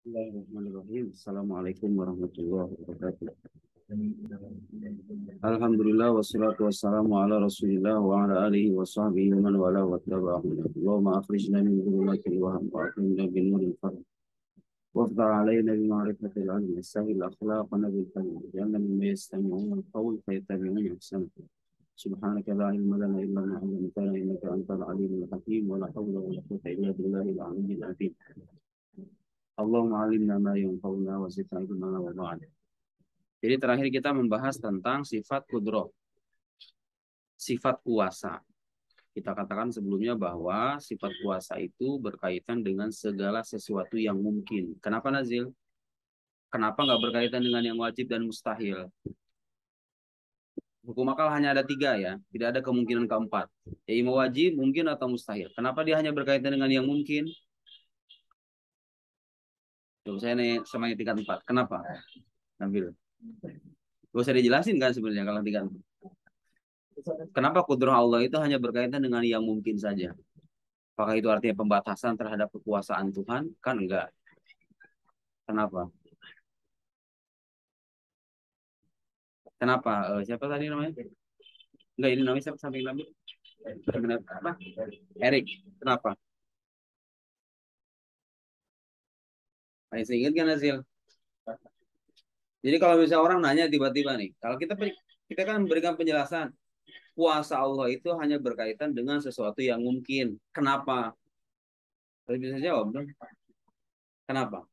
Bismillahirrahmanirrahim. Assalamualaikum warahmatullahi wabarakatuh. Alhamdulillah wassalatu wassalamu ala Rasulillah wa ala alihi wa sahbihi wa man wala wa tabi'ahum. Allahumma akhrijna min dhulumatil waham wa akrimna bin nuril fahm. Wafdal alayna bi ma'rifatil ilm, sahil akhlaqana bil fadl. Janna mimma yastami'una al-qawl fayattabi'una ahsana. Subhanaka la ilma lana illa ma 'allamtana innaka antal alimul hakim wa la hawla wa la quwwata illa billahil aliyyil azim. Allahumma alimna ma yanfa'una wa zidna ilman wa ba'd. Jadi terakhir kita membahas tentang sifat kudroh, sifat kuasa. Kita katakan sebelumnya bahwa sifat kuasa itu berkaitan dengan segala sesuatu yang mungkin. Kenapa Nazil? Kenapa nggak berkaitan dengan yang wajib dan mustahil? Hukum akal hanya ada tiga ya, tidak ada kemungkinan keempat. Yaitu wajib, mungkin atau mustahil. Kenapa dia hanya berkaitan dengan yang mungkin? Coba saya nih sama yang tingkat 4. Kenapa? Nabil. Gak usah dijelasin kan sebenarnya kalau tingkat 4. Kenapa kudrah Allah itu hanya berkaitan dengan yang mungkin saja? Apakah itu artinya pembatasan terhadap kekuasaan Tuhan? Kan enggak. Kenapa? Kenapa? Siapa tadi namanya? Enggak, ini namanya siapa samping Nabi? Apa? Erik. Kenapa? Masih ingat kan Nazil? Jadi kalau misalnya orang nanya tiba-tiba nih, kalau kita kan memberikan penjelasan, kuasa Allah itu hanya berkaitan dengan sesuatu yang mungkin. Kenapa? Harus bisa jawab dong. Kenapa?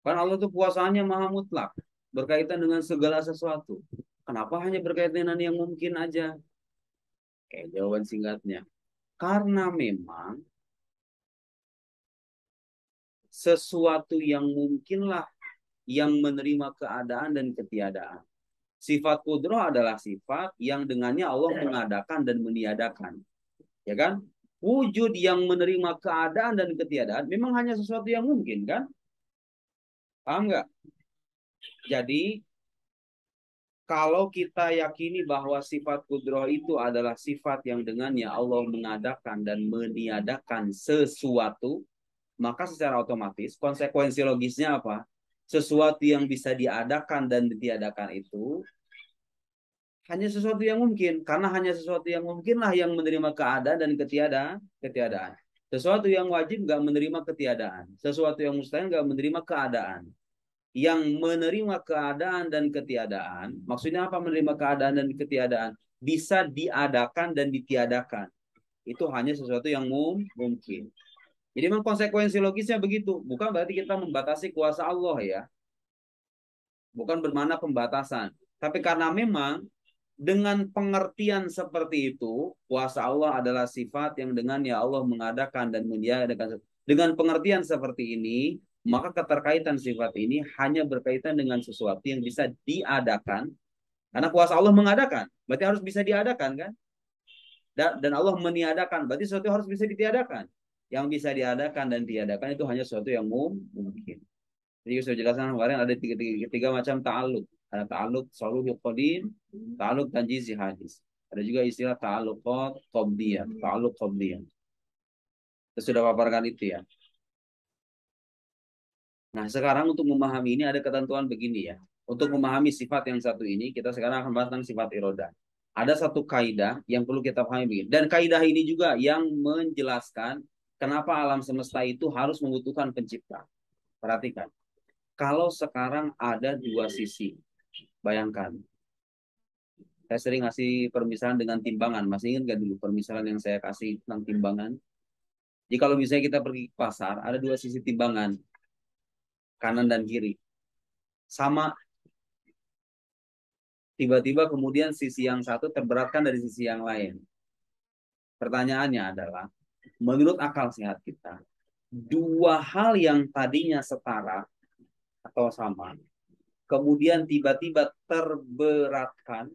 Kan Allah itu kuasaannya maha mutlak, berkaitan dengan segala sesuatu. Kenapa hanya berkaitan dengan yang mungkin aja? Jawaban singkatnya. Karena memang sesuatu yang mungkinlah yang menerima keadaan dan ketiadaan. Sifat kudroh adalah sifat yang dengannya Allah mengadakan dan meniadakan. Ya kan? Wujud yang menerima keadaan dan ketiadaan memang hanya sesuatu yang mungkin kan? Paham nggak? Jadi kalau kita yakini bahwa sifat kudroh itu adalah sifat yang dengannya Allah mengadakan dan meniadakan sesuatu, maka secara otomatis konsekuensi logisnya apa? Sesuatu yang bisa diadakan dan ditiadakan itu hanya sesuatu yang mungkin, karena hanya sesuatu yang mungkinlah yang menerima keadaan dan ketiadaan. Sesuatu yang wajib nggak menerima ketiadaan, sesuatu yang mustahil nggak menerima keadaan. Yang menerima keadaan dan ketiadaan, maksudnya apa menerima keadaan dan ketiadaan? Bisa diadakan dan ditiadakan. Itu hanya sesuatu yang mungkin. Jadi memang konsekuensi logisnya begitu. Bukan berarti kita membatasi kuasa Allah ya. Bukan bermakna pembatasan. Tapi karena memang dengan pengertian seperti itu, kuasa Allah adalah sifat yang dengan ya Allah mengadakan dan meniadakan. Dengan pengertian seperti ini, maka keterkaitan sifat ini hanya berkaitan dengan sesuatu yang bisa diadakan. Karena kuasa Allah mengadakan, berarti harus bisa diadakan kan? Dan Allah meniadakan, berarti sesuatu harus bisa ditiadakan. Yang bisa diadakan dan tiadakan itu hanya sesuatu yang mungkin. Jadi saya jelaskan kemarin ada tiga macam ta'aluk. Ada ta'aluk soluhul qadim, ta'aluk tanjizi hadis. Ada juga istilah ta'aluk qabdiyah, ta'aluk qabdiyah. Kita sudah paparkan itu ya. Nah, sekarang untuk memahami ini ada ketentuan begini ya. Untuk memahami sifat yang satu ini, kita sekarang akan bahas tentang sifat iroda. Ada satu kaidah yang perlu kita pahami begini. Dan kaidah ini juga yang menjelaskan kenapa alam semesta itu harus membutuhkan pencipta. Perhatikan. Kalau sekarang ada dua sisi, bayangkan. Saya sering ngasih permisalan dengan timbangan. Masih ingat gak dulu permisalan yang saya kasih tentang timbangan? Jadi kalau misalnya kita pergi ke pasar, ada dua sisi timbangan, kanan dan kiri. Sama, tiba-tiba kemudian sisi yang satu terberatkan dari sisi yang lain. Pertanyaannya adalah, menurut akal sehat kita, dua hal yang tadinya setara atau sama, kemudian tiba-tiba terberatkan,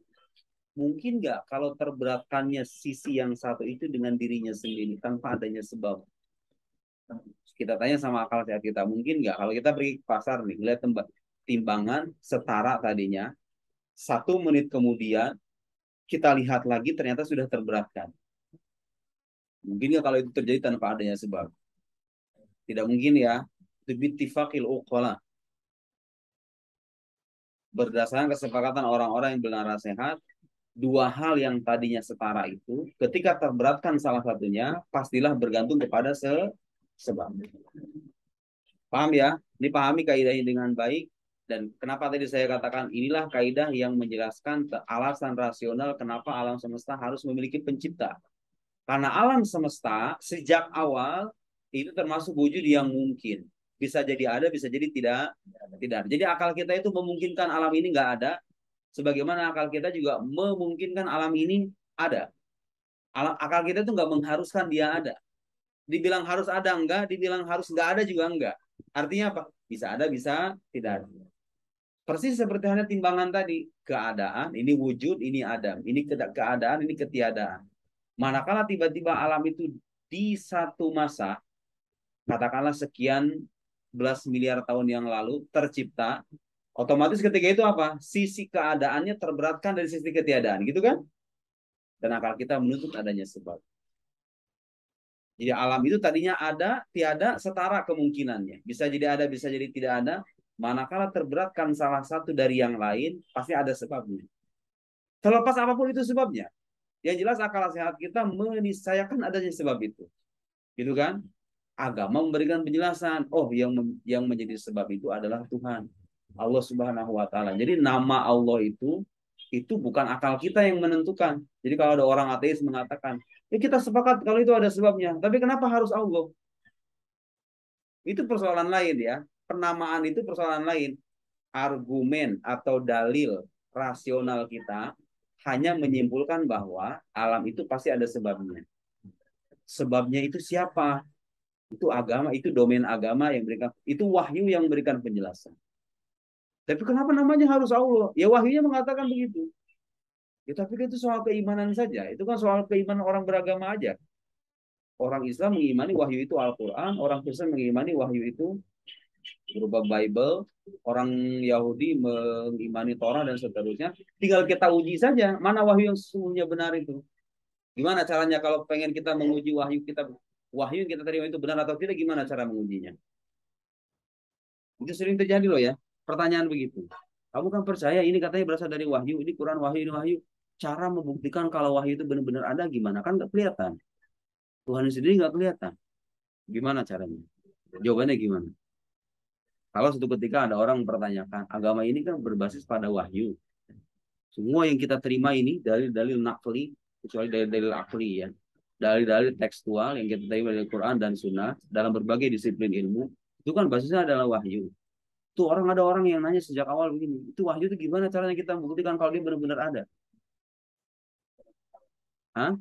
mungkin nggak kalau terberatkannya sisi yang satu itu dengan dirinya sendiri tanpa adanya sebab? Kita tanya sama akal sehat kita, mungkin nggak kalau kita pergi ke pasar nih, lihat timbangan setara tadinya, 1 menit kemudian kita lihat lagi ternyata sudah terberatkan. Mungkin nggak kalau itu terjadi tanpa adanya sebab? Tidak mungkin ya. Itu bittifaqil uqala. Berdasarkan kesepakatan orang-orang yang benar sehat, dua hal yang tadinya setara itu, ketika terberatkan salah satunya, pastilah bergantung kepada sebab. Paham ya? Ini pahami kaidah ini dengan baik. Dan kenapa tadi saya katakan inilah kaidah yang menjelaskan alasan rasional kenapa alam semesta harus memiliki pencipta. Karena alam semesta sejak awal itu termasuk wujud yang mungkin. Bisa jadi ada, bisa jadi tidak. Jadi akal kita itu memungkinkan alam ini nggak ada, sebagaimana akal kita juga memungkinkan alam ini ada. Akal kita itu nggak mengharuskan dia ada. Dibilang harus ada enggak, dibilang harus nggak ada juga enggak. Artinya apa? Bisa ada, bisa tidak ada. Persis seperti hanya timbangan tadi. Keadaan, ini wujud, ini adam. Ini keadaan, ini ketiadaan. Manakala tiba-tiba alam itu di satu masa, katakanlah sekian belas miliar tahun yang lalu tercipta, otomatis ketika itu apa? Sisi keadaannya terberatkan dari sisi ketiadaan, gitu kan? Dan akal kita menuntut adanya sebab. Jadi alam itu tadinya ada, tiada, setara kemungkinannya. Bisa jadi ada, bisa jadi tidak ada. Manakala terberatkan salah satu dari yang lain, pasti ada sebabnya. Terlepas apapun itu sebabnya. Yang jelas akal sehat kita meniscayakan adanya sebab itu. Gitu kan? Agama memberikan penjelasan. Oh, yang menjadi sebab itu adalah Tuhan. Allah Subhanahu wa taala. Jadi nama Allah itu bukan akal kita yang menentukan. Jadi kalau ada orang ateis mengatakan, ya kita sepakat kalau itu ada sebabnya. Tapi kenapa harus Allah? Itu persoalan lain ya. Penamaan itu persoalan lain. Argumen atau dalil rasional kita hanya menyimpulkan bahwa alam itu pasti ada sebabnya. Sebabnya itu siapa? Itu agama, itu domain agama yang berikan, itu wahyu yang memberikan penjelasan. Tapi kenapa namanya harus Allah? Ya wahyunya mengatakan begitu. Ya tapi itu soal keimanan saja. Itu kan soal keimanan orang beragama aja. Orang Islam mengimani wahyu itu Al-Quran, orang Kristen mengimani wahyu itu berupa Bible, orang Yahudi mengimani Torah dan seterusnya. Tinggal kita uji saja mana wahyu yang sesungguhnya benar itu. Gimana caranya kalau pengen kita menguji wahyu yang kita terima itu benar atau tidak, gimana cara mengujinya? Itu sering terjadi loh ya. Pertanyaan begitu. Kamu kan percaya ini katanya berasal dari wahyu, ini Quran wahyu, ini wahyu. Cara membuktikan kalau wahyu itu benar-benar ada gimana? Kan nggak kelihatan. Tuhan sendiri nggak kelihatan. Gimana caranya? Jawabannya gimana? Kalau suatu ketika ada orang mempertanyakan, agama ini kan berbasis pada wahyu. Semua yang kita terima ini dalil-dalil nakli, kecuali dalil-dalil akli ya. Dalil-dalil tekstual yang kita terima dari Quran dan Sunnah dalam berbagai disiplin ilmu, itu kan basisnya adalah wahyu. Tuh ada orang yang nanya sejak awal begini, itu wahyu itu gimana caranya kita membuktikan kalau dia benar-benar ada? Hah?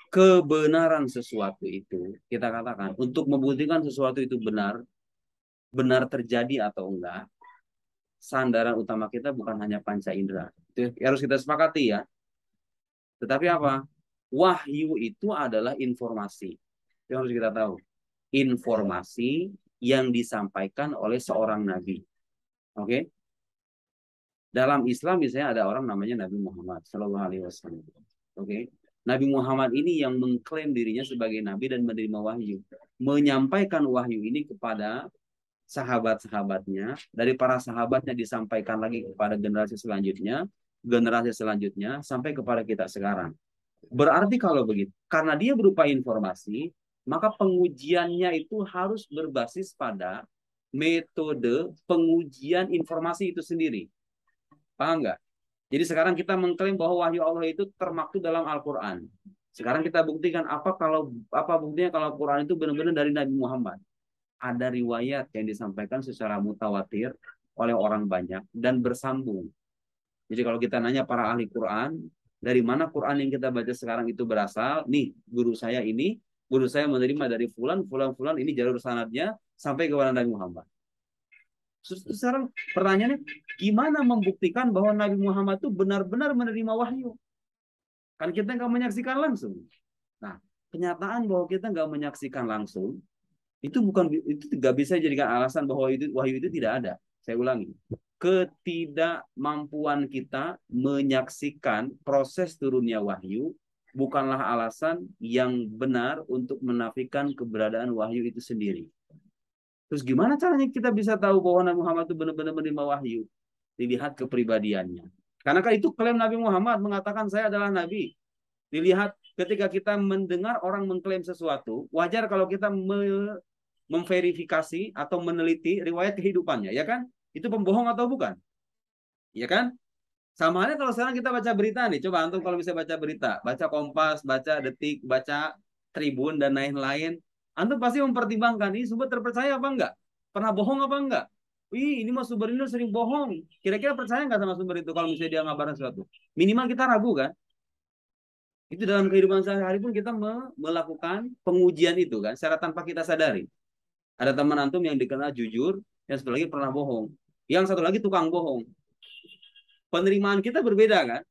Kebenaran sesuatu itu, kita katakan, untuk membuktikan sesuatu itu benar terjadi atau enggak, sandaran utama kita bukan hanya panca indera. Itu harus kita sepakati ya. Tetapi apa? Wahyu itu adalah informasi. Itu harus kita tahu. Informasi yang disampaikan oleh seorang nabi. Oke? Okay? Dalam Islam misalnya ada orang namanya Nabi Muhammad Shallallahu Alaihi Wasallam. Oke? Okay? Nabi Muhammad ini yang mengklaim dirinya sebagai nabi dan menerima wahyu, menyampaikan wahyu ini kepada sahabat-sahabatnya, dari para sahabatnya disampaikan lagi kepada generasi selanjutnya sampai kepada kita sekarang. Berarti kalau begitu, karena dia berupa informasi, maka pengujiannya itu harus berbasis pada metode pengujian informasi itu sendiri. Paham nggak? Jadi sekarang kita mengklaim bahwa wahyu Allah itu termaktub dalam Al-Quran. Sekarang kita buktikan apa buktinya kalau Al-Quran itu benar-benar dari Nabi Muhammad. Ada riwayat yang disampaikan secara mutawatir oleh orang banyak dan bersambung. Jadi kalau kita nanya para ahli Quran, dari mana Quran yang kita baca sekarang itu berasal? Nih, guru saya menerima dari fulan, ini jalur sanadnya sampai kepada Nabi Muhammad. Sekarang pertanyaannya, gimana membuktikan bahwa Nabi Muhammad itu benar-benar menerima wahyu? Kan kita nggak menyaksikan langsung. Nah, kenyataan bahwa kita nggak menyaksikan langsung, itu tidak bisa dijadikan alasan bahwa wahyu itu tidak ada. Saya ulangi, ketidakmampuan kita menyaksikan proses turunnya wahyu bukanlah alasan yang benar untuk menafikan keberadaan wahyu itu sendiri. Terus gimana caranya kita bisa tahu bahwa Nabi Muhammad itu benar-benar menerima wahyu? Dilihat kepribadiannya. Karena kan itu klaim Nabi Muhammad mengatakan saya adalah Nabi. Dilihat ketika kita mendengar orang mengklaim sesuatu, wajar kalau kita memverifikasi atau meneliti riwayat kehidupannya, ya kan? Itu pembohong atau bukan? Ya kan? Sama halnya kalau sekarang kita baca berita nih, coba antum kalau bisa baca berita, baca Kompas, baca Detik, baca Tribun dan lain-lain, antum pasti mempertimbangkan ini sumber terpercaya apa enggak? Pernah bohong apa enggak? Ini mah sumber ini sering bohong. Kira-kira percaya nggak sama sumber itu kalau misalnya dia ngabarin sesuatu? Minimal kita ragu kan? Itu dalam kehidupan sehari-hari pun kita melakukan pengujian itu kan, secara tanpa kita sadari. Ada teman antum yang dikenal jujur, yang satu lagi pernah bohong. Yang satu lagi tukang bohong. Penerimaan kita berbeda kan?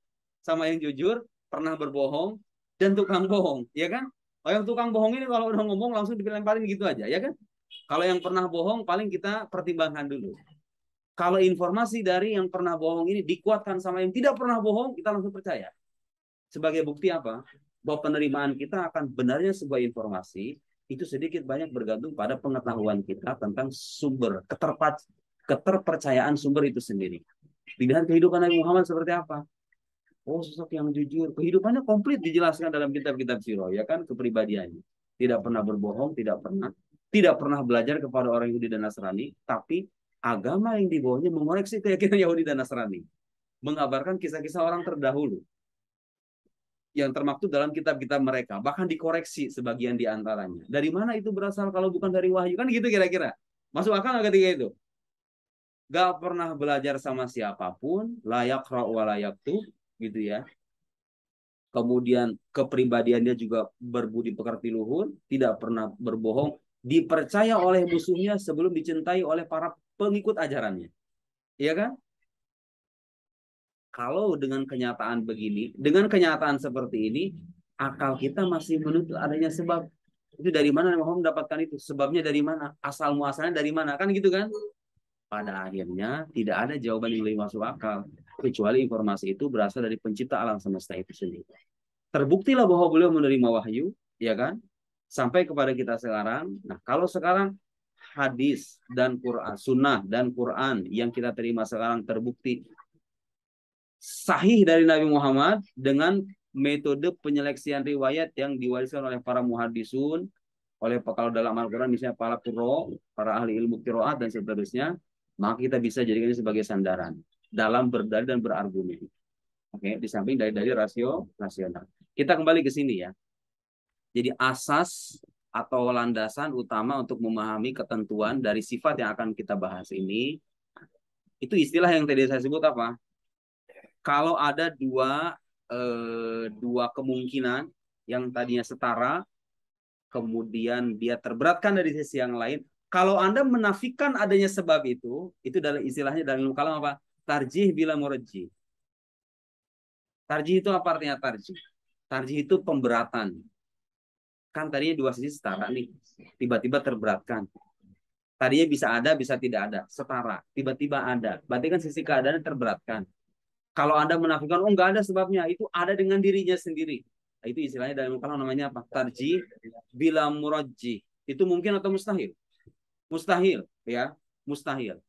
Sama yang jujur, pernah berbohong, dan tukang bohong. Ya kan? Kalau yang tukang bohong ini kalau udah ngomong langsung dilemparin gitu aja. Ya kan? Kalau yang pernah bohong, paling kita pertimbangkan dulu. Kalau informasi dari yang pernah bohong ini dikuatkan sama yang tidak pernah bohong, kita langsung percaya. Sebagai bukti apa? Bahwa penerimaan kita akan benarnya sebuah informasi itu sedikit banyak bergantung pada pengetahuan kita tentang sumber, keterpercayaan sumber itu sendiri. Pilihan kehidupan Nabi Muhammad seperti apa? Oh, sosok yang jujur. Kehidupannya komplit dijelaskan dalam kitab-kitab sirah, ya kan, kepribadiannya. Tidak pernah berbohong, tidak pernah belajar kepada orang Yahudi dan Nasrani, tapi agama yang dibawanya mengoreksi keyakinan Yahudi dan Nasrani. Mengabarkan kisah-kisah orang terdahulu yang termaktub dalam kitab-kitab mereka, bahkan dikoreksi sebagian di antaranya. Dari mana itu berasal kalau bukan dari wahyu? Kan gitu kira-kira. Masuk akal nggak ketika itu? Gak pernah belajar sama siapapun, layak wa layak tuh, gitu ya. Kemudian kepribadiannya juga berbudi pekerti luhur, tidak pernah berbohong, dipercaya oleh musuhnya sebelum dicintai oleh para pengikut ajarannya. Iya kan? Kalau dengan kenyataan begini, dengan kenyataan seperti ini, akal kita masih menuntut adanya sebab. Itu dari mana Muhammad mendapatkan itu? Sebabnya dari mana? Asal muasalnya dari mana? Kan gitu kan? Pada akhirnya tidak ada jawaban yang lebih masuk akal. Kecuali informasi itu berasal dari pencipta alam semesta itu sendiri. Terbuktilah bahwa beliau menerima wahyu, ya kan? Sampai kepada kita sekarang. Nah, kalau sekarang hadis dan Quran, sunnah dan Quran yang kita terima sekarang terbukti sahih dari Nabi Muhammad dengan metode penyeleksian riwayat yang diwariskan oleh para muhaddisun, oleh kalau dalam Al-Quran misalnya para qurra, para ahli ilmu qiraat dan seterusnya, maka kita bisa jadikan ini sebagai sandaran dalam berdalil dan berargumen. Oke, di samping dari rasional. Kita kembali ke sini ya. Jadi asas atau landasan utama untuk memahami ketentuan dari sifat yang akan kita bahas ini, itu istilah yang tadi saya sebut apa? Kalau ada dua kemungkinan yang tadinya setara, kemudian dia terberatkan dari sisi yang lain. Kalau Anda menafikan adanya sebab itu dalam istilahnya dalam kalam apa? Tarjih bila murajjih. Tarjih itu apa artinya tarjih? Tarjih itu pemberatan. Kan tadinya dua sisi setara nih, tiba-tiba terberatkan. Tadinya bisa ada, bisa tidak ada, setara. Tiba-tiba ada, berarti kan sisi keadaannya terberatkan. Kalau Anda menafikan, oh nggak ada sebabnya, itu ada dengan dirinya sendiri. Nah, itu istilahnya dalam kalam namanya apa? Tarjih bila murajjih. Itu mungkin atau mustahil? Mustahil, ya, mustahil.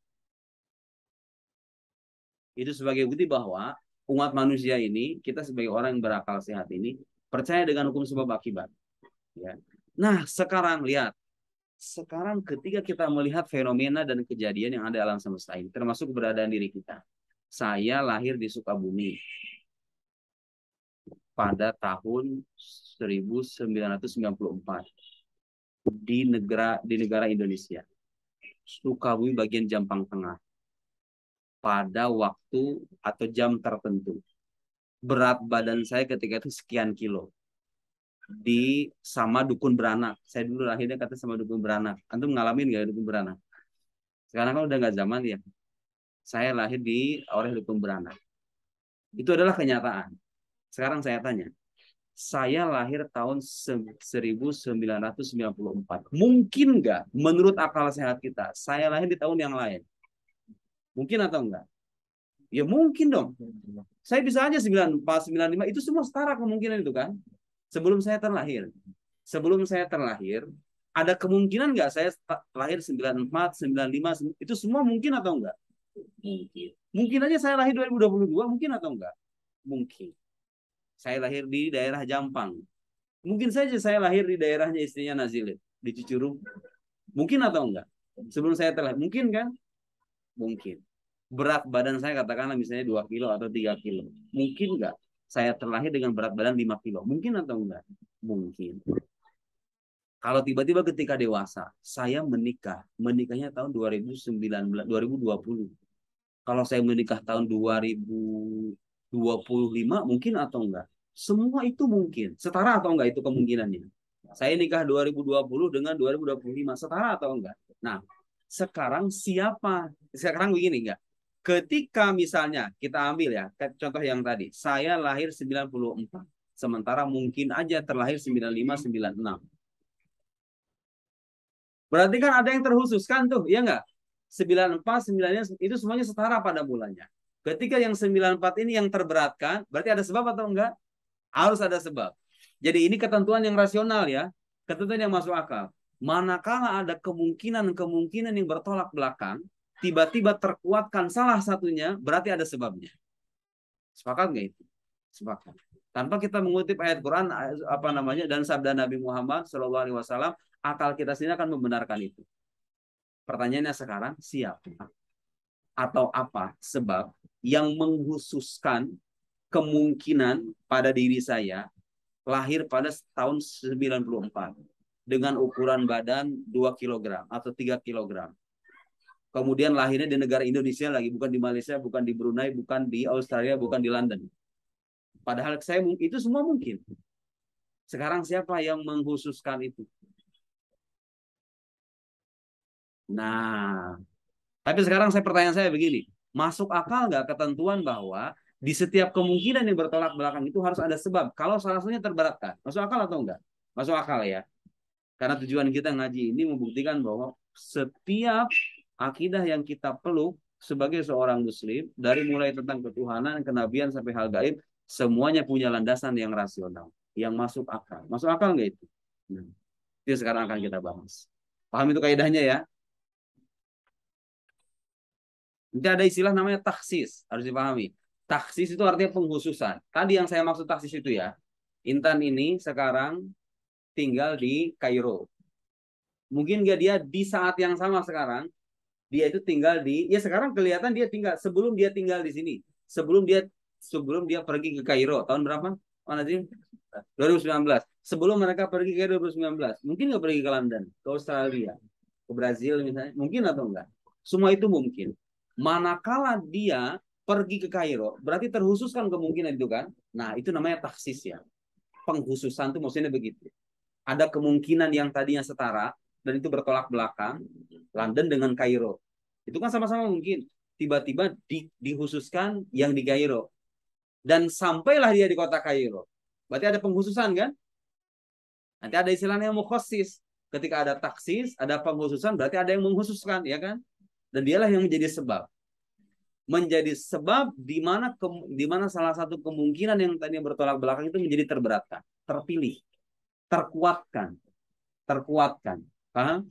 Itu sebagai bukti bahwa umat manusia ini, kita sebagai orang yang berakal sehat ini, percaya dengan hukum sebab akibat. Ya. Nah, sekarang lihat. Sekarang ketika kita melihat fenomena dan kejadian yang ada alam semesta ini, termasuk keberadaan diri kita. Saya lahir di Sukabumi pada tahun 1994 di negara Indonesia. Sukabumi bagian Jampang Tengah. Pada waktu atau jam tertentu. Berat badan saya ketika itu sekian kilo. Di sama dukun beranak. Saya dulu lahirnya kata sama dukun beranak. Antum ngalamin nggak dukun beranak? Sekarang kan udah nggak zaman ya. Saya lahir oleh dukun beranak. Itu adalah kenyataan. Sekarang saya tanya. Saya lahir tahun 1994. Mungkin nggak menurut akal sehat kita, saya lahir di tahun yang lain? Mungkin atau enggak? Ya mungkin dong. Saya bisa aja 94, 95, itu semua setara kemungkinan itu kan. Sebelum saya terlahir. Sebelum saya terlahir, ada kemungkinan nggak saya lahir 94, 95, itu semua mungkin atau enggak? Mungkin. Mungkin aja saya lahir 2022, mungkin atau enggak? Mungkin. Saya lahir di daerah Jampang. Mungkin saja saya lahir di daerahnya istrinya Nazilin, di Cicurug. Mungkin atau enggak? Sebelum saya terlahir, mungkin kan? Mungkin. Berat badan saya katakanlah misalnya 2 kilo atau 3 kilo. Mungkin enggak? Saya terlahir dengan berat badan 5 kilo. Mungkin atau enggak? Mungkin. Kalau tiba-tiba ketika dewasa, saya menikah. Menikahnya tahun 2019, 2020. Kalau saya menikah tahun 2025, mungkin atau enggak? Semua itu mungkin. Setara atau enggak itu kemungkinannya? Saya nikah 2020 dengan 2025. Setara atau enggak? Nah, sekarang siapa? Sekarang begini enggak? Ketika misalnya kita ambil ya, contoh yang tadi. Saya lahir 94. Sementara mungkin aja terlahir 95, 96. Berarti kan ada yang terkhususkan tuh, ya enggak? 94, 95 itu semuanya setara pada mulanya. Ketika yang 94 ini yang terberatkan, berarti ada sebab atau enggak? Harus ada sebab. Jadi ini ketentuan yang rasional ya, ketentuan yang masuk akal. Manakala ada kemungkinan-kemungkinan yang bertolak belakang, tiba-tiba terkuatkan salah satunya, berarti ada sebabnya. Sepakat nggak itu? Sepakat. Tanpa kita mengutip ayat Quran apa namanya dan sabda Nabi Muhammad SAW, akal kita sendiri akan membenarkan itu. Pertanyaannya sekarang, siapa atau apa sebab yang menghususkan kemungkinan pada diri saya lahir pada tahun 94 dengan ukuran badan 2 kilogram atau 3 kilogram. Kemudian lahirnya di negara Indonesia lagi, bukan di Malaysia, bukan di Brunei, bukan di Australia, bukan di London. Padahal saya itu semua mungkin. Sekarang siapa yang menghususkan itu? Nah, tapi sekarang pertanyaan saya begini, masuk akal nggak ketentuan bahwa di setiap kemungkinan yang bertolak belakang itu harus ada sebab. Kalau salah satunya terberatkan, masuk akal atau enggak? Masuk akal ya. Karena tujuan kita ngaji ini membuktikan bahwa setiap akidah yang kita peluk sebagai seorang muslim, dari mulai tentang ketuhanan, kenabian sampai hal gaib, semuanya punya landasan yang rasional, yang masuk akal. Masuk akal nggak itu? Nah, itu sekarang akan kita bahas. Paham itu kaidahnya ya? Nanti ada istilah namanya taksis, harus dipahami. Taksis itu artinya penghususan. Tadi yang saya maksud taksis itu ya, Intan ini sekarang tinggal di Kairo. Mungkin nggak dia di saat yang sama sekarang, dia itu tinggal di, ya sekarang kelihatan dia tinggal, sebelum dia tinggal di sini. Sebelum dia pergi ke Kairo, tahun berapa? Mana sih? 2019. Sebelum mereka pergi ke 2019, mungkin nggak pergi ke London, ke Australia, ke Brazil misalnya, mungkin atau enggak? Semua itu mungkin. Manakala dia pergi ke Kairo, berarti terkhususkan kemungkinan itu kan? Nah, itu namanya taksis ya. Penghususan itu maksudnya begitu. Ada kemungkinan yang tadinya setara dan itu bertolak belakang, London dengan Kairo. Itu kan sama-sama mungkin. Tiba-tiba dikhususkan yang di Kairo. Dan sampailah dia di kota Kairo. Berarti ada penghususan kan? Nanti ada istilahnya mukhasis. Ketika ada taksis, ada penghususan, berarti ada yang menghususkan, ya kan? Dan dialah yang menjadi sebab. Menjadi sebab di mana salah satu kemungkinan yang tadinya bertolak belakang itu menjadi terberatkan, terpilih, terkuatkan. Paham?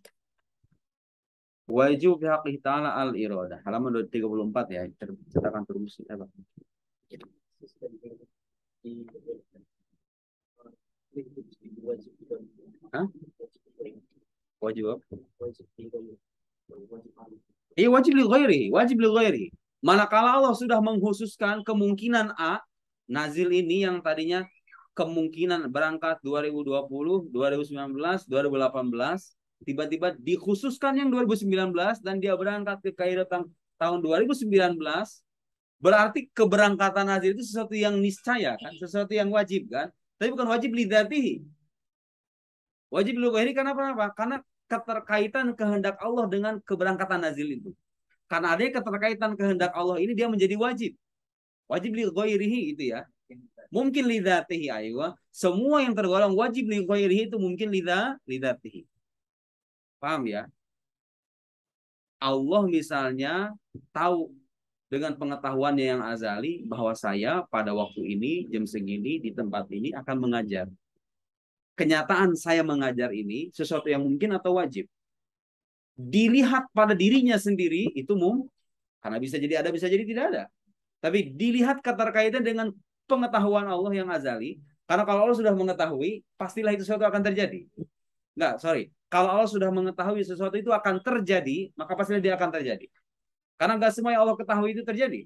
Wajib haqqi ta'ala al-iradah. Halaman 34 ya. Cetakan terus apa? Hah? Wajib apa? Iya wajib li ghairi, wajib li ghairi. Manakala Allah sudah menghususkan kemungkinan A, Nazil ini yang tadinya kemungkinan berangkat 2020, 2019, 2018, tiba-tiba dikhususkan yang 2019 dan dia berangkat ke Kairo tahun 2019, berarti keberangkatan Nazil itu sesuatu yang niscaya kan, sesuatu yang wajib kan, tapi bukan wajib lidzatihi. Wajib li ghairi karena apa? Karena keterkaitan kehendak Allah dengan keberangkatan Nazil itu. Karena ada keterkaitan kehendak Allah ini dia menjadi wajib. Wajib li ghairihi itu ya. Mungkin li dzatihi aywa. Semua yang tergolong wajib li ghairihi itu mungkin li dzatihi. Paham ya? Allah misalnya tahu dengan pengetahuannya yang azali bahwa saya pada waktu ini jam segini di tempat ini akan mengajar. kenyataan saya mengajar ini sesuatu yang mungkin atau wajib. Dilihat pada dirinya sendiri itu karena bisa jadi ada, bisa jadi tidak ada. Tapi dilihat keterkaitan dengan pengetahuan Allah yang azali. Karena kalau Allah sudah mengetahui, pastilah itu sesuatu akan terjadi. Enggak, sorry. Kalau Allah sudah mengetahui sesuatu itu akan terjadi, maka pastilah dia akan terjadi. Karena enggak semua yang Allah ketahui itu terjadi.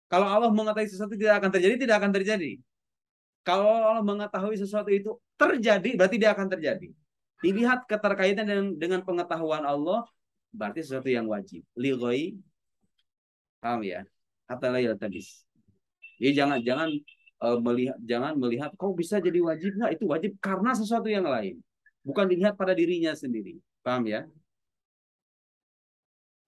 Kalau Allah mengetahui sesuatu tidak akan terjadi, tidak akan terjadi. Kalau Allah mengetahui sesuatu itu terjadi, berarti dia akan terjadi. Dilihat keterkaitan dengan pengetahuan Allah, berarti sesuatu yang wajib. Ligoi, paham ya? Kata layal tabis. Jadi jangan melihat kok bisa jadi wajib, nggak, itu wajib karena sesuatu yang lain, bukan dilihat pada dirinya sendiri. Paham ya?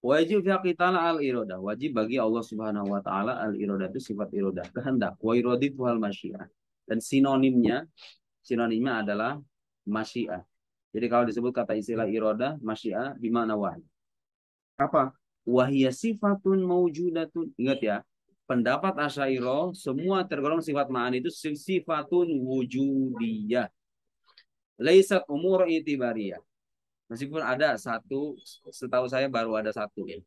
Wajib fiqitana al iroda, wajib bagi Allah Subhanahu wa taala al iroda itu sifat iroda, kehendak. Wa irodatu al masyiah. Dan sinonimnya adalah masyiah. Jadi kalau disebut kata istilah iroda, masyiah bimana wahid. Apa? Wahia sifatun maujudatun. Ingat ya, pendapat Asy'ariyah semua tergolong sifat ma'ani itu sifatun wujudiyah. Laisat umur itibariyah. Meskipun ada satu, setahu saya baru ada satu ya.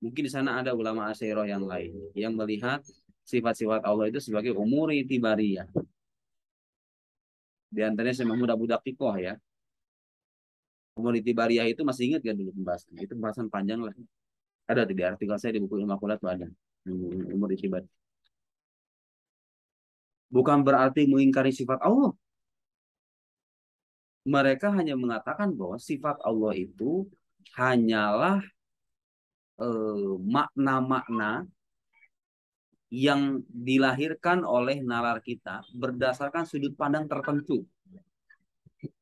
Mungkin di sana ada ulama Asy'ariyah yang lain yang melihat sifat-sifat Allah itu sebagai umur itibariyah. Di antaranya Syekh Mahmud Abu Daqiqah ya. Umur itibariyah itu masih ingat kan dulu pembahasan? Itu pembahasan panjang lah. Ada di artikel saya di buku Ilmu Maqulat ada. Umur itibar. Bukan berarti mengingkari sifat Allah. Mereka hanya mengatakan bahwa sifat Allah itu hanyalah makna-makna yang dilahirkan oleh nalar kita berdasarkan sudut pandang tertentu.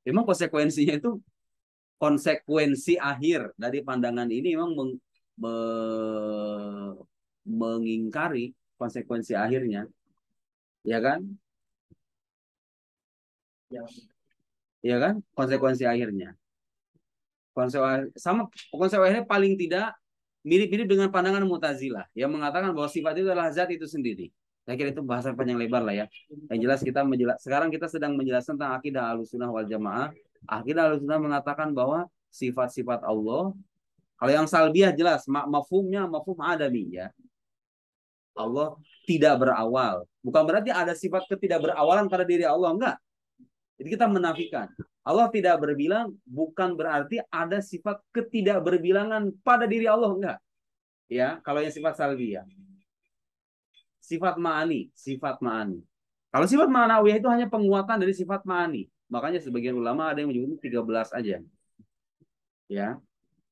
Memang konsekuensinya itu, konsekuensi akhir dari pandangan ini memang mengingkari konsekuensi akhirnya, ya kan? Ya kan? Konsekuensi akhirnya. Konsekuensi akhirnya paling tidak mirip-mirip dengan pandangan Mu'tazilah yang mengatakan bahwa sifat itu adalah zat itu sendiri. Saya kira itu bahasan panjang lebar lah ya. Yang jelas sekarang kita sedang menjelaskan tentang akidah Ahlussunnah wal Jamaah. Akidah Ahlussunnah mengatakan bahwa sifat-sifat Allah, kalau yang salbiah jelas mafhumnya mafhum adami ya. Allah tidak berawal. Bukan berarti ada sifat ketidakberawalan pada diri Allah, enggak. Jadi kita menafikan. Allah tidak berbilang bukan berarti ada sifat ketidakberbilangan pada diri Allah, enggak. Ya, kalau yang sifat salbiyah. Sifat ma'ani, sifat ma'ani. Kalau sifat ma'nawiyah itu hanya penguatan dari sifat ma'ani. Makanya sebagian ulama ada yang menyebut 13 aja. Ya.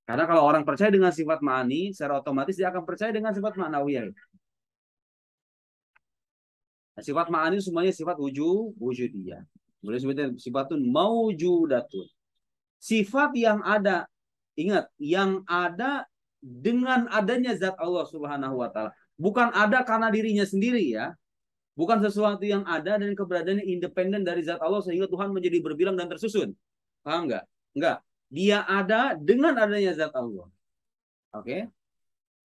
Karena kalau orang percaya dengan sifat ma'ani, secara otomatis dia akan percaya dengan sifat ma'nawiyah. Nah, sifat ma'ani semuanya sifat wujudiyah. Boleh sebutnya sifatun maujudatun. Sifat yang ada, ingat, yang ada dengan adanya zat Allah Subhanahu wa taala. Bukan ada karena dirinya sendiri ya. Bukan sesuatu yang ada dan keberadaannya independen dari zat Allah sehingga Tuhan menjadi berbilang dan tersusun. Paham nggak? Nggak. Dia ada dengan adanya zat Allah. Oke? Okay?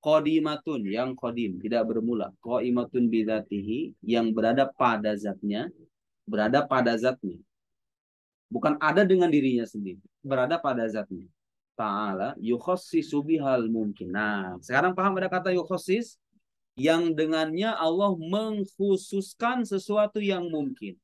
Qadimatun, yang qadim, tidak bermula. Qaimatun bidzatihi, yang berada pada zatnya. Berada pada zatnya. Bukan ada dengan dirinya sendiri. Berada pada zatnya. Ta'ala yukhassisu bihal mungkin. Nah, sekarang paham ada kata yukhassis? Yang dengannya Allah mengkhususkan sesuatu yang mungkin.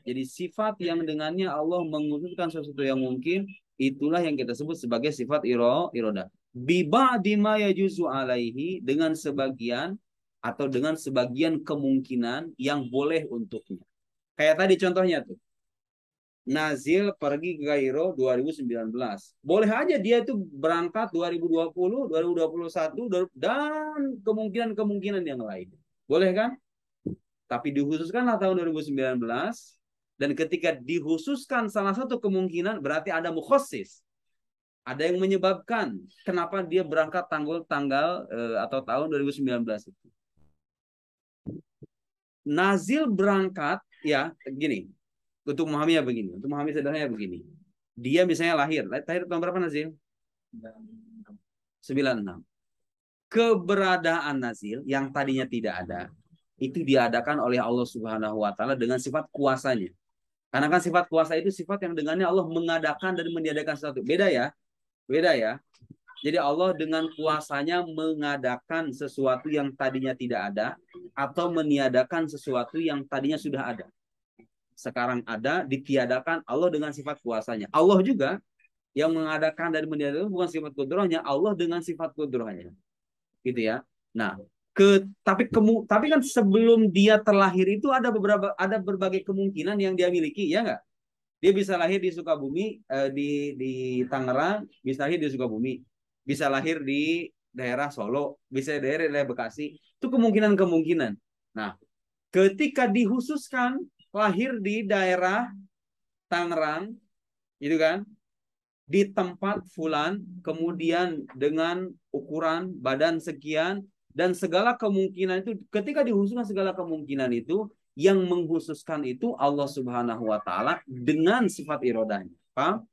Jadi sifat yang dengannya Allah mengkhususkan sesuatu yang mungkin, itulah yang kita sebut sebagai sifat iroda. Biba'di ma yajuzu alaihi, dengan sebagian atau dengan sebagian kemungkinan yang boleh untuknya. Kayak tadi contohnya tuh. Nazil pergi ke Kairo 2019. Boleh aja dia itu berangkat 2020, 2021 dan kemungkinan-kemungkinan yang lain. Boleh kan? Tapi dikhususkanlah tahun 2019, dan ketika dikhususkan salah satu kemungkinan berarti ada mukhassis. Ada yang menyebabkan kenapa dia berangkat tanggal atau tahun 2019 itu. Nazil berangkat ya gini. Untuk memahaminya begini, untuk memahami sederhananya begini. Dia misalnya lahir tahun berapa Nazil? 96. Keberadaan Nazil yang tadinya tidak ada, itu diadakan oleh Allah Subhanahu wa taala dengan sifat kuasanya. Karena kan sifat kuasa itu sifat yang dengannya Allah mengadakan dan meniadakan sesuatu. Beda ya. Beda ya. Jadi Allah dengan kuasanya mengadakan sesuatu yang tadinya tidak ada atau meniadakan sesuatu yang tadinya sudah ada. Sekarang ada, ditiadakan Allah dengan sifat kuasanya. Allah juga yang mengadakan dan meniadakan bukan sifat kudrahnya, Allah dengan sifat kudrahnya. Gitu ya. Nah, tapi kan sebelum dia terlahir itu ada berbagai kemungkinan yang dia miliki, ya enggak? Dia bisa lahir di Sukabumi, di Tangerang, bisa lahir di Sukabumi, bisa lahir di daerah Solo, bisa daerah Bekasi. Itu kemungkinan-kemungkinan. Nah, ketika dihususkan lahir di daerah Tangerang, itu kan, di tempat fulan, kemudian dengan ukuran badan sekian, dan segala kemungkinan itu, ketika dihususkan segala kemungkinan itu, yang menghususkan itu Allah Subhanahu wa Ta'ala dengan sifat irodahnya. Paham?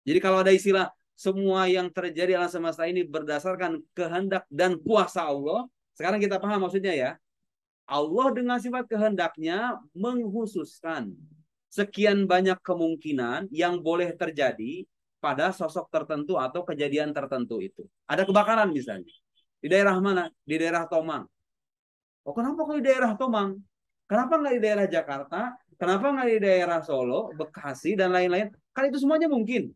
Jadi kalau ada istilah semua yang terjadi alam semesta ini berdasarkan kehendak dan kuasa Allah, sekarang kita paham maksudnya ya. Allah dengan sifat kehendaknya menghususkan sekian banyak kemungkinan yang boleh terjadi pada sosok tertentu atau kejadian tertentu itu. Ada kebakaran misalnya. Di daerah mana? Di daerah Tomang. Oh, kenapa kok di daerah Tomang? Kenapa nggak di daerah Jakarta? Kenapa nggak di daerah Solo, Bekasi, dan lain-lain? Kan itu semuanya mungkin.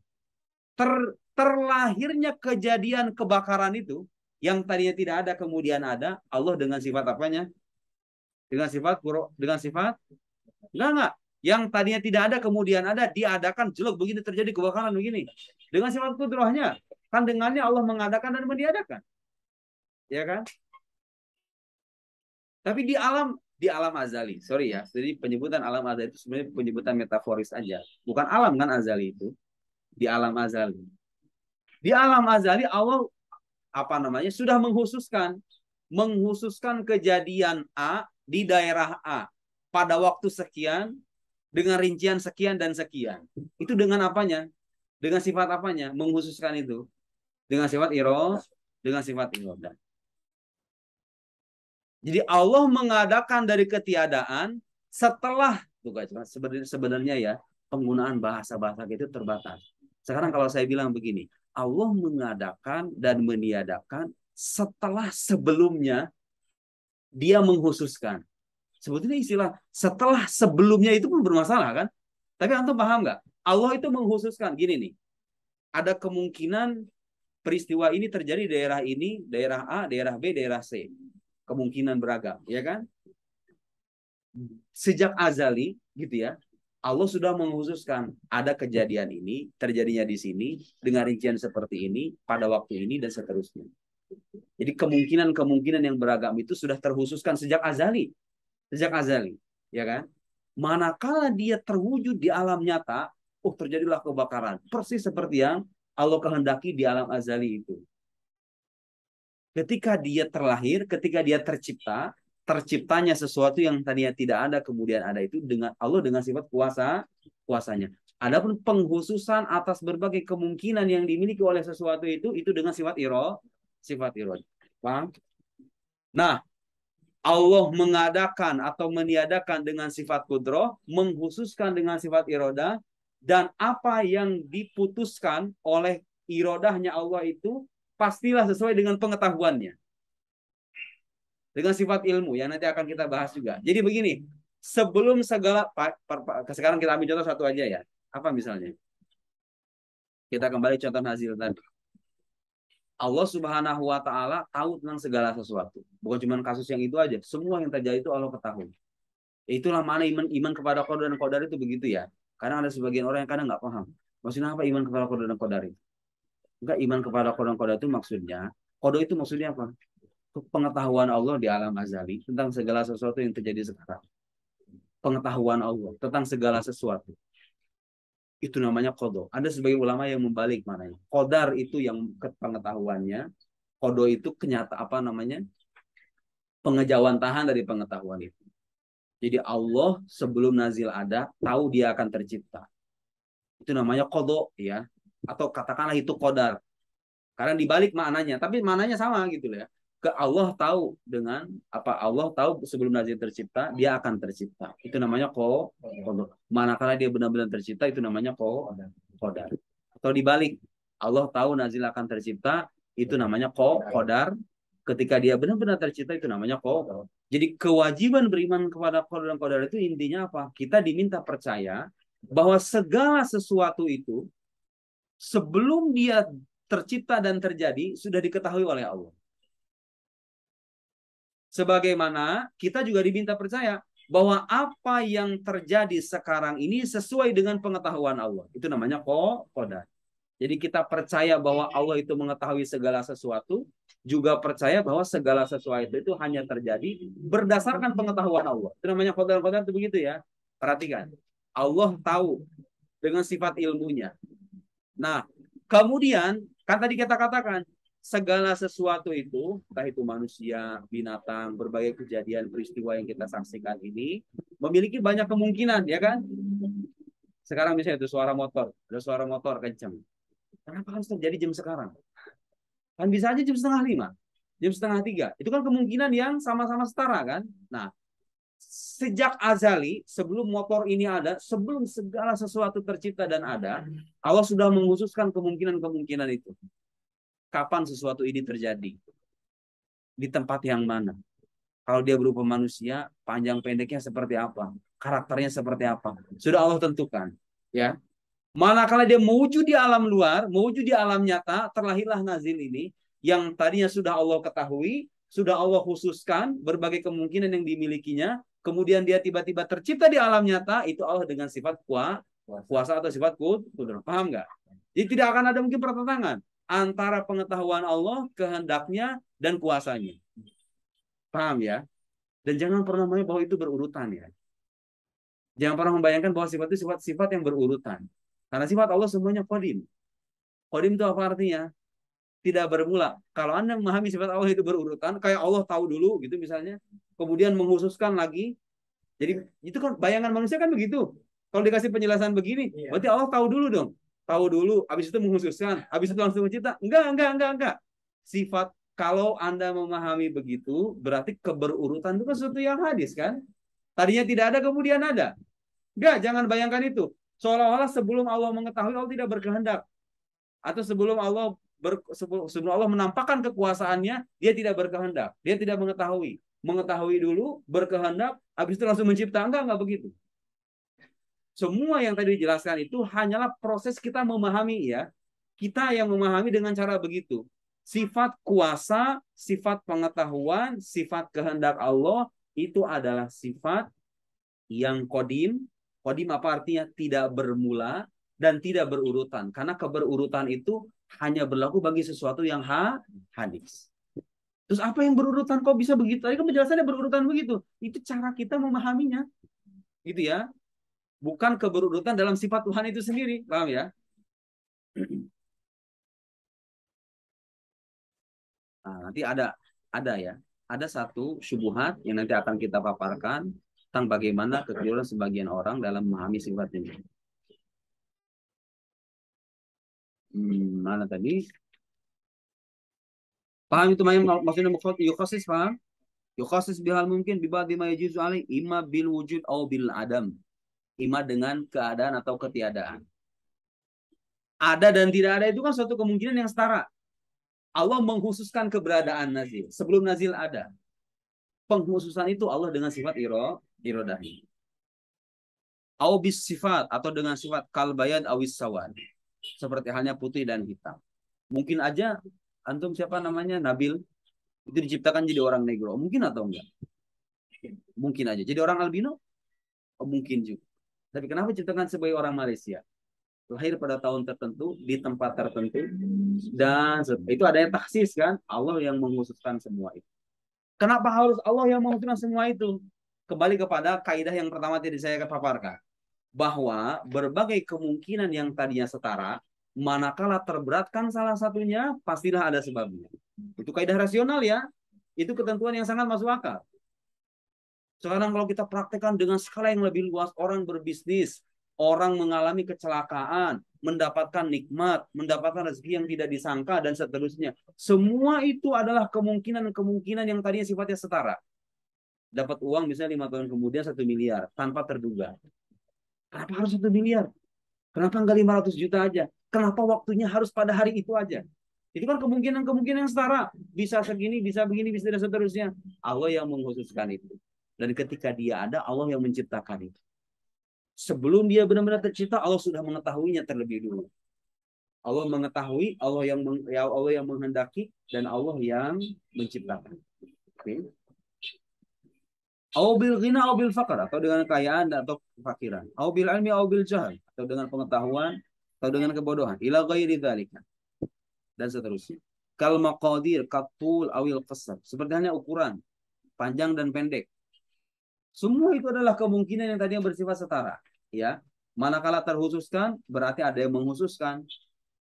Terlahirnya kejadian kebakaran itu, yang tadinya tidak ada kemudian ada, Allah dengan sifat apanya? Dengan sifat enggak. Yang tadinya tidak ada kemudian ada, diadakan, jelek begini terjadi kebakaran begini. Dengan sifat kudrahnya. Kan dengannya Allah mengadakan dan meniadakan. Ya kan? Tapi di alam azali. Sorry ya. Jadi penyebutan alam azali itu sebenarnya penyebutan metaforis aja. Bukan alam kan azali itu. Di alam azali. Di alam azali Allah sudah menghususkan kejadian A di daerah A pada waktu sekian dengan rincian sekian dan sekian. Itu dengan apanya? Dengan sifat apanya? Menghususkan itu. Dengan sifat irodah. Jadi Allah mengadakan dari ketiadaan setelah sebenarnya ya penggunaan bahasa-bahasa itu terbatas. Sekarang kalau saya bilang begini, Allah mengadakan dan meniadakan setelah sebelumnya dia menghususkan. Sebetulnya istilah setelah sebelumnya itu pun bermasalah kan? Tapi antum paham nggak? Allah itu menghususkan gini nih. Ada kemungkinan peristiwa ini terjadi di daerah ini, daerah A, daerah B, daerah C. Kemungkinan beragam, ya kan? Sejak azali gitu ya. Allah sudah menghususkan ada kejadian ini terjadinya di sini dengan rincian seperti ini pada waktu ini dan seterusnya. Jadi kemungkinan-kemungkinan yang beragam itu sudah terhususkan sejak azali, ya kan? Manakala dia terwujud di alam nyata, terjadilah kebakaran, persis seperti yang Allah kehendaki di alam azali itu. Ketika dia terlahir, ketika dia terciptanya sesuatu yang tadinya tidak ada kemudian ada itu dengan Allah dengan sifat kuasanya. Adapun penghususan atas berbagai kemungkinan yang dimiliki oleh sesuatu itu dengan sifat irodah. Paham? Nah, Allah mengadakan atau meniadakan dengan sifat kudroh, menghususkan dengan sifat irodah, dan apa yang diputuskan oleh irodahnya Allah itu pastilah sesuai dengan pengetahuannya. Dengan sifat ilmu yang nanti akan kita bahas juga. Jadi begini, sebelum segala, sekarang kita ambil contoh satu aja ya. Apa misalnya? Kita kembali contoh Nazil tadi. Allah Subhanahu wa Ta'ala tahu tentang segala sesuatu. Bukan cuma kasus yang itu aja. Semua yang terjadi itu Allah ketahui. Itulah mana iman kepada qadar dan qadar itu begitu ya. Karena ada sebagian orang yang kadang nggak paham. Maksudnya apa iman kepada qadar dan qadar itu? Enggak, iman kepada qadar dan qadar itu maksudnya. Qadar itu maksudnya apa? Pengetahuan Allah di alam azali tentang segala sesuatu yang terjadi sekarang. Pengetahuan Allah tentang segala sesuatu. Itu namanya qadar. Ada sebagian ulama yang membalik maknanya. Qadar itu yang pengetahuannya, qadar itu pengejawantahan dari pengetahuan itu. Jadi Allah sebelum nazil ada, tahu dia akan tercipta. Itu namanya qadar ya. Atau katakanlah itu qadar. Karena dibalik maknanya, tapi maknanya sama gitu ya. Allah tahu dengan apa, Allah tahu sebelum nazil tercipta dia akan tercipta. Itu namanya qadar. Manakala dia benar-benar tercipta itu namanya qadar. Atau dibalik, Allah tahu nazil akan tercipta itu namanya qadar. Ketika dia benar-benar tercipta itu namanya qadar. Jadi kewajiban beriman kepada qadar dan qadar itu intinya apa? Kita diminta percaya bahwa segala sesuatu itu sebelum dia tercipta dan terjadi sudah diketahui oleh Allah. Sebagaimana kita juga diminta percaya bahwa apa yang terjadi sekarang ini sesuai dengan pengetahuan Allah. Itu namanya qadar. Jadi kita percaya bahwa Allah itu mengetahui segala sesuatu, juga percaya bahwa segala sesuatu itu hanya terjadi berdasarkan pengetahuan Allah. Itu namanya qadar itu begitu ya. Perhatikan. Allah tahu dengan sifat ilmunya. Nah, kemudian kan tadi kita katakan segala sesuatu itu, entah itu manusia, binatang, berbagai kejadian peristiwa yang kita saksikan ini memiliki banyak kemungkinan, ya kan? Sekarang misalnya itu suara motor, ada suara motor kencang. Kenapa harus terjadi jam sekarang? Kan bisa aja jam setengah 5, jam setengah 3. Itu kan kemungkinan yang sama-sama setara kan? Nah, sejak azali, sebelum motor ini ada, sebelum segala sesuatu tercipta dan ada, Allah sudah mengkhususkan kemungkinan-kemungkinan itu. Kapan sesuatu ini terjadi? Di tempat yang mana? Kalau dia berupa manusia, panjang pendeknya seperti apa? Karakternya seperti apa? Sudah Allah tentukan. Ya. Manakala dia mewujud di alam luar, mewujud di alam nyata, terlahirlah nazil ini, yang tadinya sudah Allah ketahui, sudah Allah khususkan, berbagai kemungkinan yang dimilikinya, kemudian dia tiba-tiba tercipta di alam nyata, itu Allah dengan sifat kuasa atau sifat kudrat. Paham nggak? Jadi tidak akan ada mungkin pertentangan antara pengetahuan Allah, kehendaknya, dan kuasanya. Paham ya? Dan jangan pernah membayangkan bahwa itu berurutan ya. Jangan pernah membayangkan bahwa sifat itu sifat-sifat yang berurutan. Karena sifat Allah semuanya qadim. Qadim itu apa artinya? Tidak bermula. Kalau Anda memahami sifat Allah itu berurutan, kayak Allah tahu dulu gitu misalnya, kemudian menghususkan lagi. Jadi itu kan bayangan manusia kan begitu. Kalau dikasih penjelasan begini, berarti Allah tahu dulu dong. Tahu dulu, habis itu menghususkan, habis itu langsung mencipta. Enggak. Sifat kalau Anda memahami begitu, berarti keberurutan itu kan sesuatu yang hadis kan? Tadinya tidak ada, kemudian ada. Enggak, jangan bayangkan itu. Seolah-olah sebelum Allah mengetahui, Allah tidak berkehendak. Atau sebelum Allah menampakkan kekuasaannya, dia tidak berkehendak. Dia tidak mengetahui. Mengetahui dulu, berkehendak, habis itu langsung mencipta. Enggak begitu. Semua yang tadi dijelaskan itu hanyalah proses kita memahami ya. Kita yang memahami dengan cara begitu. Sifat kuasa, sifat pengetahuan, sifat kehendak Allah itu adalah sifat yang qadim. Qadim apa artinya? Tidak bermula dan tidak berurutan. Karena keberurutan itu hanya berlaku bagi sesuatu yang hadis. Terus apa yang berurutan kok bisa begitu? Tadi kan penjelasannya berurutan begitu. Itu cara kita memahaminya. Gitu ya. Bukan keberurutan dalam sifat Tuhan itu sendiri. Paham ya? Nah, nanti ada ya. Ada satu syubhat yang nanti akan kita paparkan tentang bagaimana kekeliruan sebagian orang dalam memahami sifat ini. Mana tadi? Paham itu maksudnya maksud yukhasis, paham? Yukhasis bihal mungkin bibadi ma yajuzu alai imma bil wujud au bil adam. Imma dengan keadaan atau ketiadaan. Ada dan tidak ada itu kan suatu kemungkinan yang setara. Allah mengkhususkan keberadaan nazil. Sebelum nazil ada. Pengkhususan itu Allah dengan sifat irodahi. Au bis sifat atau dengan sifat kalbayan awis sawad. Seperti halnya putih dan hitam. Mungkin aja antum siapa namanya Nabil itu diciptakan jadi orang negro. Mungkin atau enggak? Mungkin aja. Jadi orang albino? Oh, mungkin juga. Tapi kenapa diciptakan sebagai orang Malaysia? Lahir pada tahun tertentu di tempat tertentu dan itu adanya taksis kan, Allah yang mengkhususkan semua itu. Kenapa harus Allah yang mengkhususkan semua itu? Kembali kepada kaidah yang pertama tadi saya paparkan, bahwa berbagai kemungkinan yang tadinya setara, manakala terberatkan salah satunya pastilah ada sebabnya. Itu kaidah rasional ya, itu ketentuan yang sangat masuk akal. Sekarang kalau kita praktekkan dengan skala yang lebih luas, orang berbisnis, orang mengalami kecelakaan, mendapatkan nikmat, mendapatkan rezeki yang tidak disangka, dan seterusnya. Semua itu adalah kemungkinan-kemungkinan yang tadinya sifatnya setara. Dapat uang misalnya 5 tahun kemudian 1 miliar, tanpa terduga. Kenapa harus 1 miliar? Kenapa nggak 500 juta aja? Kenapa waktunya harus pada hari itu aja? Itu kan kemungkinan-kemungkinan yang setara. Bisa segini, bisa begini, bisa dan seterusnya. Allah yang mengkhususkan itu. Dan ketika dia ada, Allah yang menciptakan itu. Sebelum dia benar-benar tercipta, Allah sudah mengetahuinya terlebih dulu. Allah mengetahui, Allah yang menghendaki, dan Allah yang menciptakan. Oke. Au bil ghina au bil faqr, atau dengan kekayaan atau kefakiran. Au bil ilmi au bil jahl, atau dengan pengetahuan atau dengan kebodohan. Ila ghairi dzalika, dan seterusnya. Kal maqadir katul awil qasr, seperti hanya ukuran panjang dan pendek. Semua itu adalah kemungkinan yang tadinya bersifat setara, ya. Manakala terkhususkan berarti ada yang menghususkan.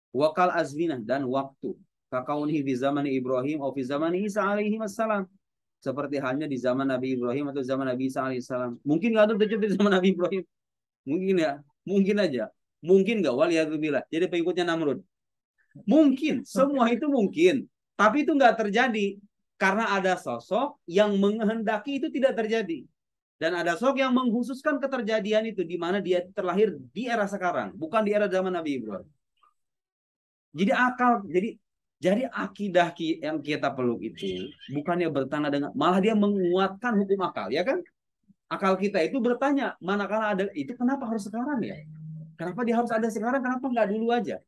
Wakal azminah, dan waktu. Kakaunihi fi zamani Ibrahim atau fi zamani Isa alaihi wassalam. Seperti halnya di zaman Nabi Ibrahim atau zaman Nabi Isa alaihissalam. Mungkin nggak ada terjadi di zaman Nabi Ibrahim. Mungkin ya, mungkin aja. Mungkin nggak, waliyadzubillah. Jadi pengikutnya Namrud. Mungkin, semua itu mungkin. Tapi itu nggak terjadi. Karena ada sosok yang menghendaki itu tidak terjadi. Dan ada sosok yang mengkhususkan keterjadian itu, di mana dia terlahir di era sekarang, bukan di era zaman Nabi Ibrahim. Jadi jadi akidah yang kita peluk itu bukannya bertanya dengan, malah dia menguatkan hukum akal, ya kan? Akal kita itu bertanya, manakala ada itu, kenapa harus sekarang ya? Kenapa dia harus ada sekarang? Kenapa nggak dulu aja?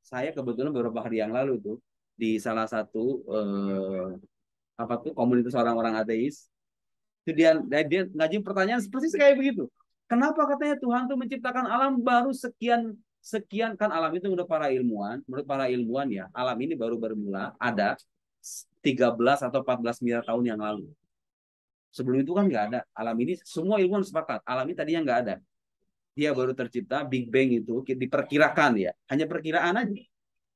Saya kebetulan beberapa hari yang lalu tuh di salah satu komunitas orang-orang ateis, itu dia ngaji pertanyaan seperti kayak begitu. Kenapa katanya Tuhan tuh menciptakan alam baru sekian sekian, kan alam itu menurut para ilmuwan ya, alam ini baru bermula ada 13 atau 14 miliar tahun yang lalu. Sebelum itu kan nggak ada. Alam ini semua ilmuwan sepakat, alam ini tadinya nggak ada. Dia baru tercipta, Big Bang itu diperkirakan ya, hanya perkiraan aja.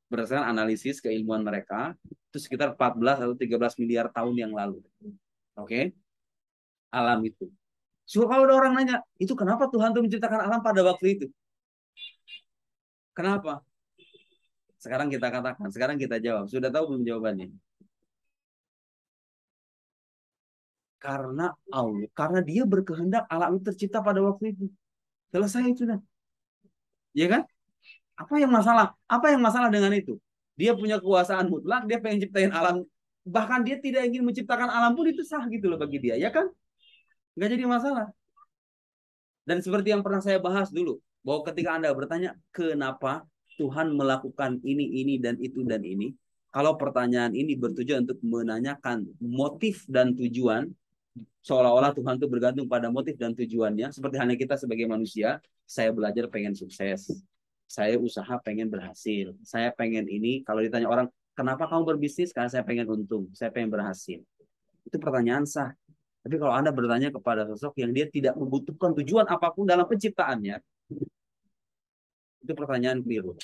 Berdasarkan analisis keilmuan mereka, itu sekitar 14 atau 13 miliar tahun yang lalu. Oke? Alam itu. So, kalau ada orang nanya, itu kenapa Tuhan tuh menciptakan alam pada waktu itu? Kenapa? Sekarang kita katakan, sekarang kita jawab. Sudah tahu belum jawabannya? Karena Allah, karena dia berkehendak alam itu tercipta pada waktu itu. Selesai itu dah. Ya kan? Apa yang masalah? Apa yang masalah dengan itu? Dia punya kekuasaan mutlak, dia pengen ciptain alam. Bahkan dia tidak ingin menciptakan alam pun itu sah gitu loh bagi dia, ya kan? Nggak jadi masalah. Dan seperti yang pernah saya bahas dulu, bahwa ketika Anda bertanya, kenapa Tuhan melakukan ini, dan itu, dan ini, kalau pertanyaan ini bertujuan untuk menanyakan motif dan tujuan, seolah-olah Tuhan itu bergantung pada motif dan tujuannya, seperti hanya kita sebagai manusia, saya belajar pengen sukses, saya usaha pengen berhasil, saya pengen ini, kalau ditanya orang, kenapa kamu berbisnis? Karena saya pengen untung, saya pengen berhasil. Itu pertanyaan sah. Tapi kalau Anda bertanya kepada sosok yang dia tidak membutuhkan tujuan apapun dalam penciptaannya, itu pertanyaan keliru.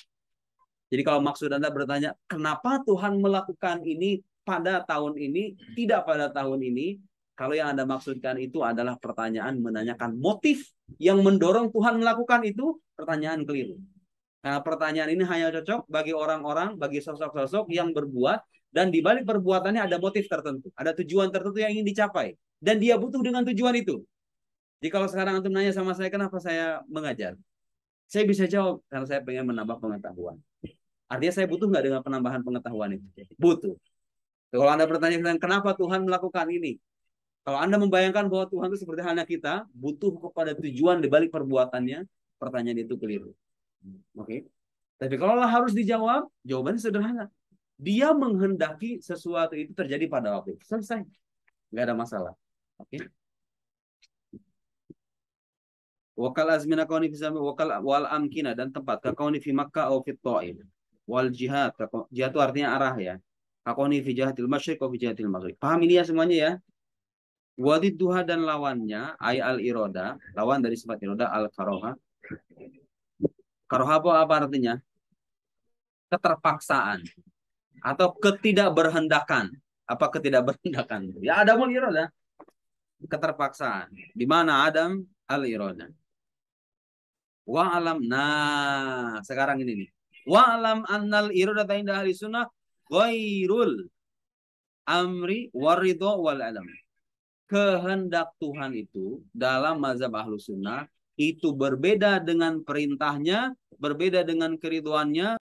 Jadi kalau maksud Anda bertanya, kenapa Tuhan melakukan ini pada tahun ini, tidak pada tahun ini, kalau yang Anda maksudkan itu adalah pertanyaan menanyakan motif yang mendorong Tuhan melakukan itu, pertanyaan keliru. Nah, pertanyaan ini hanya cocok bagi orang-orang, bagi sosok-sosok yang berbuat, dan di balik perbuatannya ada motif tertentu, ada tujuan tertentu yang ingin dicapai. Dan dia butuh dengan tujuan itu. Jadi kalau sekarang antum nanya sama saya, kenapa saya mengajar? Saya bisa jawab, karena saya pengen menambah pengetahuan. Artinya saya butuh nggak dengan penambahan pengetahuan itu? Butuh. Kalau Anda bertanya, kenapa Tuhan melakukan ini? Kalau Anda membayangkan bahwa Tuhan itu seperti halnya kita, butuh kepada tujuan di balik perbuatannya, pertanyaan itu keliru. Oke. Tapi kalau harus dijawab, jawabannya sederhana. Dia menghendaki sesuatu itu terjadi pada waktu itu. Selesai. Nggak ada masalah. Oke. Wakal azmina kauni fi zaman wakal wal amkina, dan tempat kauni fi Makkah atau fi Thaif. Wal jihad, jihad itu artinya arah ya. Kauni fi jihatil masyriq atau fi jihatil maghrib. Paham ini ya semuanya ya? Wadid duha, dan lawannya ay al iroda, lawan dari sifat iroda al karoha. Karoha apa artinya? Keterpaksaan atau ketidakberhendakan. Apa ketidakberhendakan? Ya adamul iroda. Keterpaksaan. Di mana Adam al iroda. Wa'alam. Nah, sekarang ini nih. Wa'alam annal iradata inda ahli sunnah ghairul amri waridho wal alam. Kehendak Tuhan itu dalam mazhab ahlu sunnah itu berbeda dengan perintahnya, berbeda dengan keriduannya,